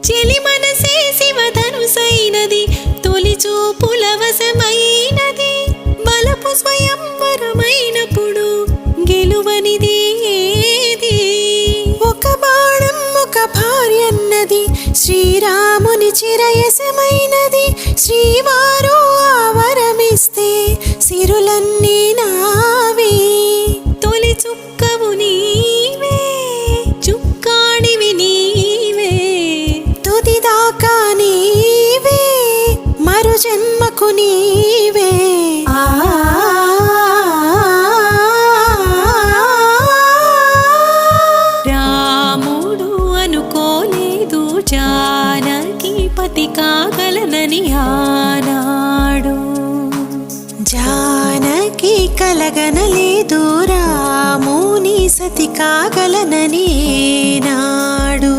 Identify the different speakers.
Speaker 1: చెలి మనసే శివధనుసైనది తొలి చూపుల వశమైనది బలపు స్వయంవరమైనప్పుడు గెలువనిది ఏది ఒక బాణం ఒక భార్యన్నది శ్రీరాముని చిరయసమైనది శ్రీవారు ఆవరమిస్తే సిరులన్నీ నావే తొలి చుక్కవు నీవే చుక్కాడివి నీవే తుదిదాకా నీవే మరు జన్మకు నీవే రాముడు అనుకోలేదు జానకి పతి కాగలనని ఆనాడు జానకి కలగనలేదు రాముని సతి కాగలనని నాడు